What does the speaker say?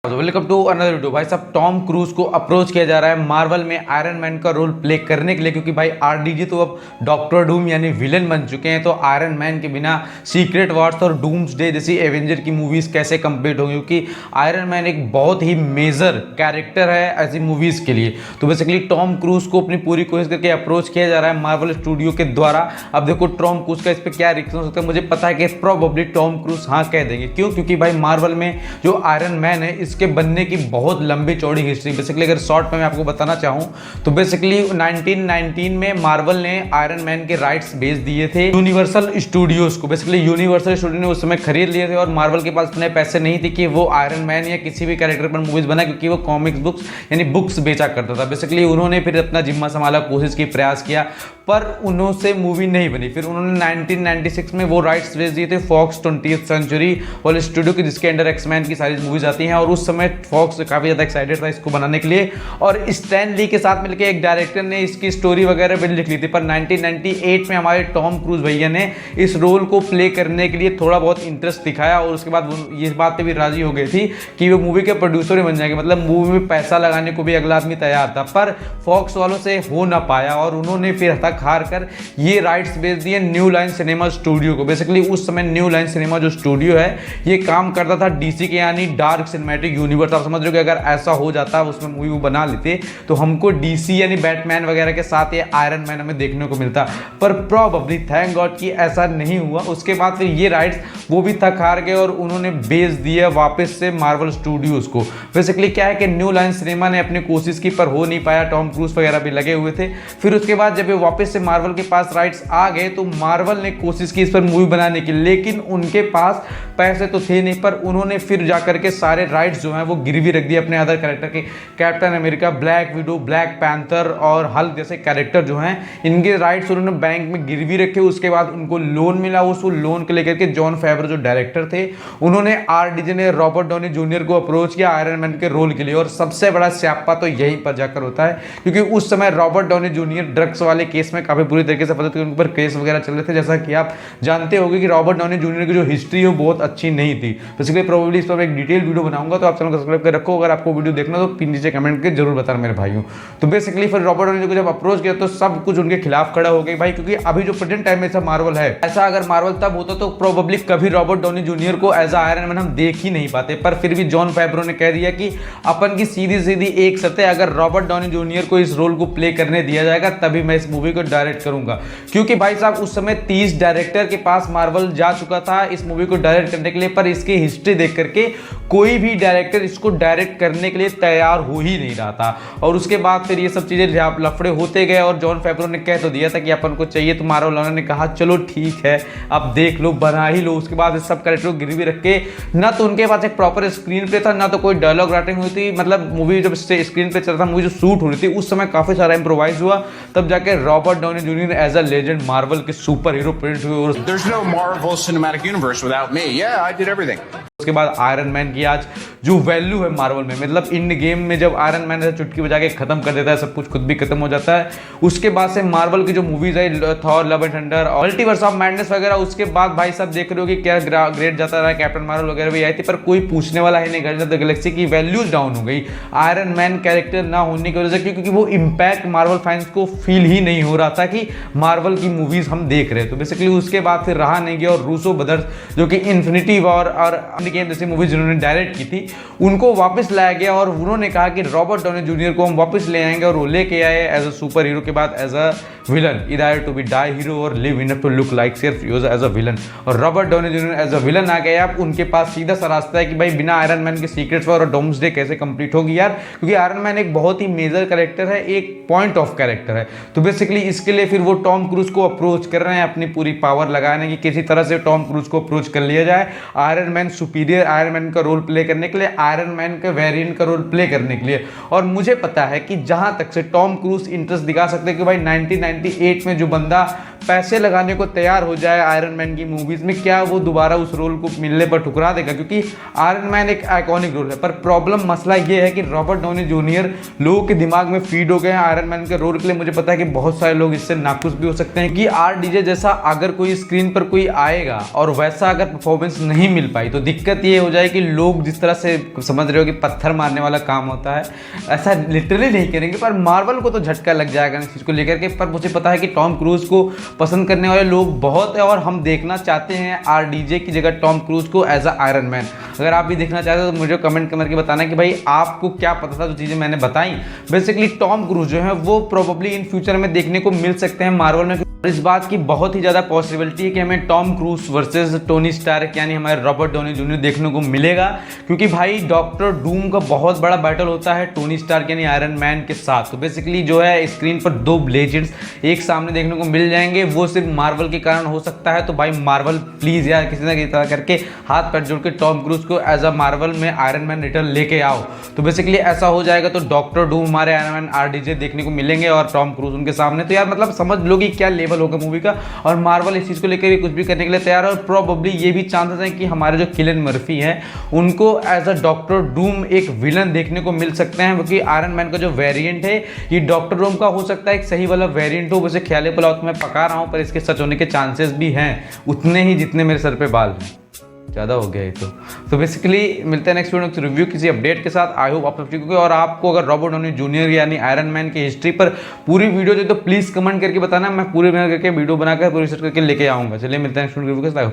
Welcome to another video. भाई साहब, Tom cruise को अप्रोच किया जा रहा है मार्वल में आयरन मैन का रोल प्ले करने के लिए, क्योंकि भाई आरडीजे तो अब डॉक्टर डूम यानी विलन बन चुके हैं। तो आयरन मैन के बिना सीक्रेट वॉर्स और डूम्सडे जैसी एवेंजर की मूवीज कैसे कंप्लीट होंगी, क्योंकि आयरन मैन एक बहुत ही मेजर कैरेक्टर है ऐसी मूवीज के लिए। तो बेसिकली टॉम क्रूज को अपनी पूरी कोशिश करके अप्रोच किया जा रहा है मार्वल स्टूडियो के द्वारा। अब देखो टॉम क्रूज का इस पर क्या रिएक्शन हो सकता है। मुझे पता है कि प्रोबेबली टॉम क्रूज हाँ कह देंगे। क्यों? क्योंकि भाई मार्वल में जो आयरन मैन है इसके बनने की बहुत लंबी चौड़ी हिस्ट्री। बेसिकली अगर शॉर्ट में मैं आपको बताना चाहूं तो बेसिकली 1919 में मार्वल ने आयरन मैन के राइट्स बेच दिए थे यूनिवर्सल स्टूडियोज को। बेसिकली यूनिवर्सल स्टूडियो ने उस समय खरीद लिए थे और मार्वल के पास इतने पैसे नहीं थे कि वो आयरन मैन या किसी भी कैरेक्टर पर मूवीज बना, क्योंकि वो कॉमिक्स बुक्स यानी बुक्स बेचा करता था। बेसिकली उन्होंने फिर अपना जिम्मा संभाला, कोशिश की, प्रयास किया, पर उन्होंने मूवी नहीं बनी। फिर उन्होंने 1996 में वो राइट्स बेच दिए थे फॉक्स 20th सेंचुरी वाले स्टूडियो के, जिसके अंडर एक्समैन की सारी मूवीज आती हैं। और उस समय फॉक्स काफ़ी ज़्यादा एक्साइटेड था इसको बनाने के लिए और स्टैन ली के साथ मिलकर एक डायरेक्टर ने इसकी स्टोरी वगैरह भी लिख ली थी। पर 1998 में हमारे टॉम क्रूज भैया ने इस रोल को प्ले करने के लिए थोड़ा बहुत इंटरेस्ट दिखाया और उसके बाद वो इस बात पे भी राजी हो गई थी कि वो मूवी के प्रोड्यूसर ही बन जाएंगे। मतलब मूवी में पैसा लगाने को भी अगला आदमी तैयार था, पर फॉक्स वालों से हो ना पाया और उन्होंने फिर हतक हार कर ये राइट्स बेच दिए न्यू लाइन सिनेमा स्टूडियो को। बेसिकली उस समय न्यू लाइन सिनेमा जो स्टूडियो है ये काम करता था डीसी के यानी डार्क सिनेमैटिक यूनिवर्स। आप समझ रहे हो कि अगर ऐसा हो जाता उसमें मूवी वो बना लेते तो हमको डीसी यानी बैटमैन वगैरह के साथ ये आयरन मैन हमें देखने को मिलता। पर प्रोबेबली थैंक गॉड कि ऐसा नहीं हुआ। उसके बाद फिर ये राइट्स वो भी थक हार गए और उन्होंने बेच दिया वापस से मार्वल स्टूडियोज को। बेसिकली क्या है कि न्यू लाइन सिनेमा ने अपनी कोशिश की पर हो नहीं पाया, टॉम क्रूज वगैरह भी लगे हुए थे। फिर उसके बाद जब ये वापस से मार्वल के पास राइट्स आ गए तो मार्वल ने कोशिश की इस पर मूवी बनाने की, लेकिन उनके पास पैसे तो थे नहीं। पर उन्होंने फिर जाकर के सारे राइट्स जो हैं वो गिरवी रख दिए अपने अदर कैरेक्टर के। Captain America, black window, black panther और हल्क जैसे कैरेक्टर जो हैं इनके राइट्स उन्होंने बैंक में गिरवी रखे। उसके बाद उनको लोन मिला, उस लोन को लेकर के जॉन फेवरो जो डायरेक्टर थे उन्होंने आरडीजे ने रॉबर्ट डॉनी जूनियर को अप्रोच किया आयरन मैन के रोल के लिए। और सबसे बड़ा स्यापा तो यहीं पर जाकर होता है, क्योंकि उस समय रॉबर्ट डॉनी जूनियर ड्रग्स वाले केस में काफी बुरी तरीके से फंसे थे, उन पर केस वगैरह चल रहे थे। जैसा कि आप जानते होंगे कि रॉबर्ट डॉनी जूनियर की जो हिस्ट्री है वो बहुत अच्छी नहीं थी। बेसिकली प्रोबेबली इस पर एक डिटेल वीडियो बनाऊंगा, तो आप चैनल को सब्सक्राइब कर रखो। अगर आपको वीडियो देखना तो नीचे कमेंट करके जरूर बताना मेरे भाइयों। तो बेसिकली फिर रॉबर्ट डॉनी को जब अप्रोच किया तो सब कुछ उनके खिलाफ खड़ा हो गया भाई, क्योंकि अभी जो प्रेजेंट टाइम में ऐसा मार्वल है, ऐसा अगर मार्वल तब होता तो प्रोबेबली कभी रॉबर्ट डॉनी जूनियर को एज आयरन मैन हम देख ही नहीं पाते। पर फिर भी जॉन फेवरो ने कह दिया कि अपन की सीधी सीधी एक शर्त है, अगर रॉबर्ट डॉनी जूनियर को इस रोल को प्ले करने दिया जाएगा तभी मैं इस मूवी को डायरेक्ट करूंगा। क्योंकि भाई साहब उस समय 30 डायरेक्टर के पास मार्वल जा चुका था इस मूवी को डायरेक्ट करने के लिए, पर इसकी हिस्ट्री देख करके कोई भी डायरेक्टर इसको डायरेक्ट करने के लिए तैयार हो ही नहीं रहा था। और उसके बाद फिर ये सब चीजें लफड़े होते गए और जॉन फेवरो ने कह तो दिया था कि अपन को चाहिए, तो मार्वल वालों ने कहा चलो ठीक है अब देख लो, बना ही लो। उसके बाद इस सब कैरेक्टर को गिरवी रख के, ना तो उनके पास एक प्रॉपर स्क्रीन प्ले था, ना तो कोई डायलॉग राइटिंग हुई थी। मतलब मूवी जब स्क्रीन पे चल था, मूवी जो शूट हो रही थी उस समय काफी सारा इम्प्रोवाइज हुआ, तब जाके Robert Downey Junior as a legend Marvel के सुपर हीरो प्रिंट हुए। There's no Marvel Cinematic Universe without me. Yeah, I did everything. उसके बाद आयरन मैन की आज जो वैल्यू है मार्वल में, मतलब इन गेम में जब आयरन मैन चुटकी बजा के खत्म कर देता है, सब कुछ खुद भी खत्म हो जाता है। उसके बाद से मार्वल की जो मूवीज है Thor, love and thunder, multiverse of madness वगैरह, उसके बाद भाई सब देख रहे हो कि क्या ग्रेड जाता रहा, कैप्टन मार्वल वगैरह भी आई थी, पर कोई पूछने वाला ही नहीं। गार्डियंस ऑफ द गैलेक्सी की वैल्यूज डाउन हो गई आयरन मैन कैरेक्टर ना होने की वजह से, क्योंकि वो इंपैक्ट मार्वल फैंस को फील ही नहीं हो रहा था कि मार्वल की मूवीज हम देख रहे हैं। तो बेसिकली उसके बाद फिर रहा नहीं गया और रूसो ब्रदर्स जो कि इन्फिनिटी वॉर और गेम जैसी मूवीज जिन्होंने डायरेक्ट की थी उनको वापस लाया गया और उन्होंने कहा कि रॉबर्ट डॉनी जूनियर को हम वापस ले आएंगे। और वो लेके आए एज अ सुपर हीरो के बाद एज अ विलन, इधर टू बी डाई हीरो और live enough to look like सिर्फ यूज एज अ विलन। और Robert Downey Junior as a villain आ गए। अब उनके पास सीधा सा रास्ता है कि भाई बिना आयरन मैन के सीक्रेट्स और डोम्सडे कैसे कंप्लीट होगी यार, क्योंकि आयरन मैन एक बहुत ही मेजर कैरेक्टर है, एक पॉइंट ऑफ कैरेक्टर है। तो बेसिकली इसके लिए फिर वो टॉम क्रूज को अप्रोच कर रहे हैं अपनी पूरी पावर लगाने की, किसी तरह से टॉम क्रूज को अप्रोच कर लिया जाए iron man superior iron man का रोल प्ले करने के लिए, आयरन मैन के वेरिएंट का रोल प्ले करने के लिए। और मुझे पता है कि जहां तक से टॉम क्रूज इंटरेस्ट दिखा सकते हैं कि भाई 1998 में जो बंदा पैसे लगाने को तैयार हो जाए आयरन मैन की मूवीज में, क्या वो दोबारा उस रोल को मिलने पर ठुकरा देगा? क्योंकि आयरन मैन एक आइकॉनिक रोल है। पर प्रॉब्लम मसला ये है कि रॉबर्ट डॉनी जूनियर लोगों के दिमाग में फीड हो गए हैं आयरन मैन के रोल के लिए। मुझे पता है कि बहुत सारे लोग इससे नाखुश भी हो सकते हैं कि आरडीजे जैसा अगर कोई स्क्रीन पर कोई आएगा और वैसा अगर परफॉर्मेंस नहीं मिल पाई तो दिक्कत दिक्कत ये हो जाए कि लोग जिस तरह से समझ रहे हो कि पत्थर मारने वाला काम होता है, ऐसा लिटरली नहीं करेंगे, पर मार्वल को तो झटका लग जाएगा इस चीज़ को लेकर के। पर मुझे पता है कि टॉम क्रूज़ को पसंद करने वाले लोग बहुत है और हम देखना चाहते हैं आरडीजे की जगह टॉम क्रूज़ को एज अ आयरन मैन। अगर आप भी देखना चाहते हो तो मुझे कमेंट करके बताना कि भाई आपको क्या पता था जो चीज़ें मैंने बताई। बेसिकली टॉम क्रूज़ जो है वो प्रोबेबली इन फ्यूचर में देखने को मिल सकते हैं मार्वल में। इस बात की बहुत ही ज़्यादा पॉसिबिलिटी है कि हमें Tom Cruise versus Tony Stark यानी हमारे रॉबर्ट डॉनी जूनियर देखने को मिलेगा, क्योंकि भाई डॉक्टर डूम का बहुत बड़ा बैटल होता है टोनी स्टार्क यानी आयरन मैन के साथ। तो बेसिकली जो है स्क्रीन पर दो लेजेंड्स एक सामने देखने को मिल जाएंगे, वो सिर्फ मार्वल के कारण हो सकता है। तो भाई मार्वल प्लीज़ यार किसी ना किसी तरह करके हाथ पैर जोड़ के टॉम क्रूज को एज अ मार्वल में आयरन मैन रिटर्न लेके आओ। तो बेसिकली ऐसा हो जाएगा तो डॉक्टर डूम हमारे आयरन मैन आरडीजे देखने को मिलेंगे और टॉम क्रूज उनके सामने। तो यार मतलब समझ लो कि क्या लेवल होगा मूवी का, और मार्वल इस चीज को लेकर कुछ भी करने के लिए तैयार है। और प्रोबेबली ये भी चांसेस हैं कि हमारे जो किलियन मर्फी हैं उनको एज अ डॉक्टर डूम एक विलन देखने को मिल सकते हैं, क्योंकि आयरन मैन का जो वेरिएंट है ये डॉक्टर डूम का हो सकता है एक सही वाला वेरिएंट हो। वैसे ख्याले पुलाव तो मैं पका रहा हूं, पर इसके सच होने के चांसेस भी हैं उतने ही जितने मेरे सर पे बाल हैं। ज़्यादा हो गया ये तो बेसिकली मिलते हैं नेक्स्ट वीडियो रिव्यू किसी अपडेट के साथ। आई होप आप सब ठीक होंगे। और आपको अगर रॉबर्ट डॉनी जूनियर यानी आयरन मैन की हिस्ट्री पर पूरी वीडियो जो तो प्लीज़ कमेंट करके बताना, मैं पूरी मेहनत करके वीडियो बनाकर पूरी रिसर्च करके लेके आऊँगा। चलिए मिलते हैं नेक्स्ट वीडियो के साथ।